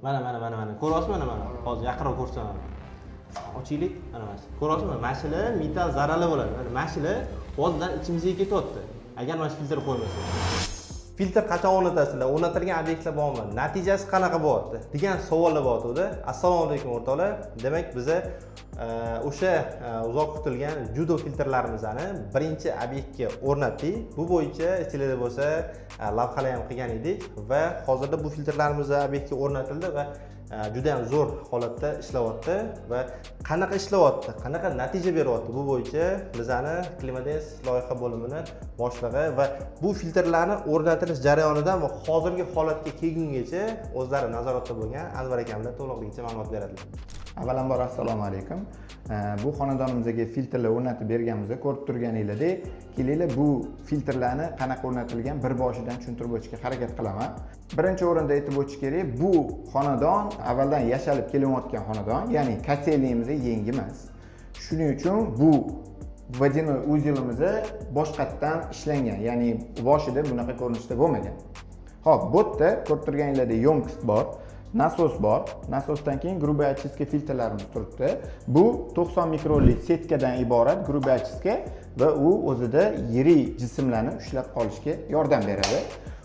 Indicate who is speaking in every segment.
Speaker 1: Mana. Ko'ryapsizmi mana? Hozir yaqinroq ko'rsataman. Ochaylik. Mana. Ko'ryapsizmi? Mashina metal zararli bo'ladi. Mana mashina hozirdan ichimizga ketyapti. Agar mana filtr qo'ymasak. Filtr qachon o'rnatasizlar? O'rnatilgan obyektlar bormi? Natijasi qanaqa bo'lyapti? degan savollar bo'lyapti. Assalomu alaykum o'rtoqlar. Demak, biz o'sha uzoq kutilgan judo filtrlarimizni birinchi obyektga o'rnatdik. Bu bo'yicha istinglarda bo'lsa lavhalar ham qilgan edik va hozirda bu filtrlarimiz obyektga o'rnatildi va juda ham zo'r holatda ishlayapti va qanaqa ishlayapti, qanaqa natija beryapti, bu bo'yicha bizani Klimadens loyiha bo'limining boshlig'i va bu filtrlarni o'rnatilish jarayonidan va hozirgi holatga kelgungacha o'zlari nazoratda bo'lgan Anvar akamlar to'liqligicha ma'lumot beradilar.
Speaker 2: Avvalambor assalomu alaykum. Bu xonadonimizga filtrlar o'rnatib berganimizda ko'rib turganinglardek, kelinglar bu filtrlarni qanaqa o'rnatilgan bir boshidan tushuntirib o'tishga harakat qilaman. Birinchi o'rinda aytib o'tish kerak, bu xonadon avvaldan yashalib kelayotgan xonadon, ya'ni kotelniyimiz yangi emas. Shuning uchun bu vodяной uzilimiz boshqatdan ishlangan, ya'ni boshida bunaqa ko'rinishda bo'lmagan. Xo'p, bu yerda ko'rib turganinglardek yomkist bor. Nasos bor. Nasosdan keyin грубая очистка filtrlarimiz turibdi. Bu 90 mikronlik setkadan iborat грубая очистка va u o'zida yirik jismlarni ushlab qolishga yordam beradi.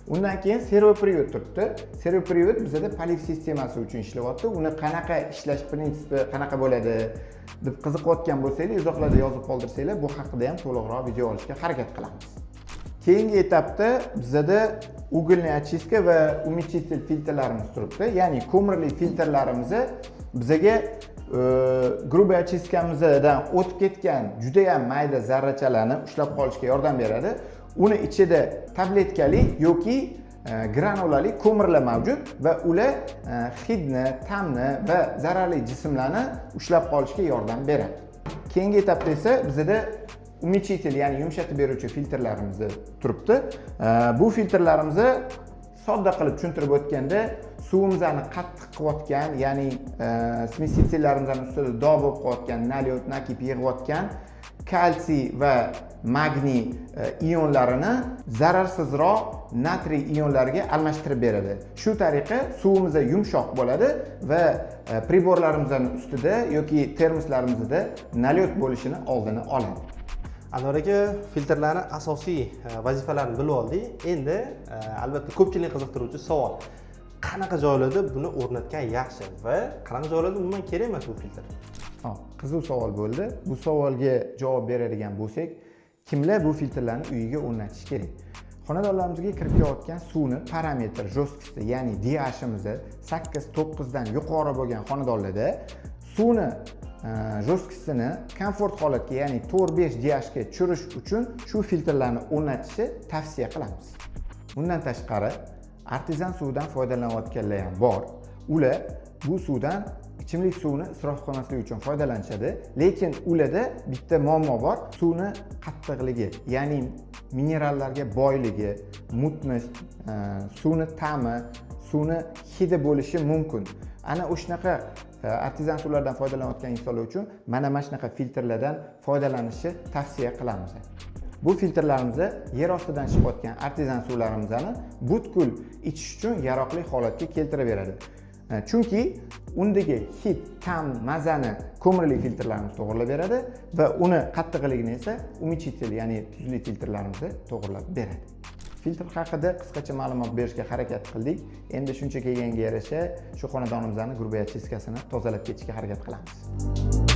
Speaker 2: Undan keyin servopривод turibdi. Servopривод bizda poliv sistemasi uchun ishlayapti. Uni qanaqa ishlash prinsipi qanaqa bo'ladi deb qiziqayotgan bo'lsangiz, izohlarda yozib qoldirsanglar, bu haqida ham to'liqroq video olishga harakat qilamiz. Keyingi etapda bizda угольная очистка va умягчитель filtrlarimiz turibdi. Ya'ni ko'mirli filtrlarimiz bizga грубая очисткамizdan o'tib ketgan juda ham mayda zarrachalarni ushlab qolishga yordam beradi. Uni ichida tabletkali yoki granulali ko'mirlar mavjud va ular hidni, ta'mni va zararli jismlarni ushlab qolishga yordam beradi. Keyingi etapda esa bizda umягчитель, ya'ni yumshatib beruvchi filtrlarimiz turibdi. Bu filtrlarimizni sodda qilib tushuntirib o'tganda, suvimizni qattiq qilayotgan, ya'ni smesitellarimizni ustida dog' bo'lib qolayotgan, nalyot, nakip yig'ayotgan kalsiy va magniy ionlarini zararsizroq natriy ionlariga almashtirib beradi. Shu tariqa suvimiz yumshoq bo'ladi va priborlarimizning ustida yoki termoslarimizda nalyot bo'lishini oldini oladi.
Speaker 1: Anvar aka, filtrlarning asosiy vazifalarini bilib oldik. Endi albatta ko'pchilik qiziqtiruvchi savol. Qanaqa joylarda buni o'rnatgan yaxshi va qanaqa joylarda umuman kerak emas bu filtr?
Speaker 2: Qiziq savol bo'ldi. Bu savolga javob beradigan bo'lsak, kimlar bu filtrlarni uyiga o'rnatish kerak? Xonadonlarimizga kirib kelayotgan suvni parametr jo'stkisi, ya'ni DH'imiz 8-9 dan yuqori bo'lgan xonadonlarda suvni jo'stkisini komfort holatga, ya'ni 4-5 DH ga tushirish uchun shu filtrlarni o'rnatishni tavsiya qilamiz. Undan tashqari, artezan suvdan foydalanayotganlar ham bor. Ular bu suvdan ichimlik suvini isrof qilmaslik uchun foydalanishadi, lekin ularda bitta muammo bor. Suvni qattiqligi, ya'ni minerallarga boyligi, mutnost, suvni ta'mi, suvni hidi bo'lishi mumkin. Ana o'shanaqa artezan suvlardan foydalanayotgan insonlar uchun mana shunaqa filtrlardan foydalanishni tavsiya qilamiz. Bu filtrlarimizni yer ostidan chiqayotgan artezan suvlarimizni butkul ichish uchun yaroqli holatga keltirib beradi. Chunki undagi hid, ta'm, mazani ko'mirli filtrlarimiz to'g'irlab beradi va uni qattiqligini esa умягчитель, ya'ni tuzli filtrlarimiz to'g'irlab beradi. Filtr haqida qisqacha ma'lumot berishga harakat qildik. Endi shuncha kelganga yarasha shu xonadonimizning грубая очисткасini tozalab ketishga harakat qilamiz.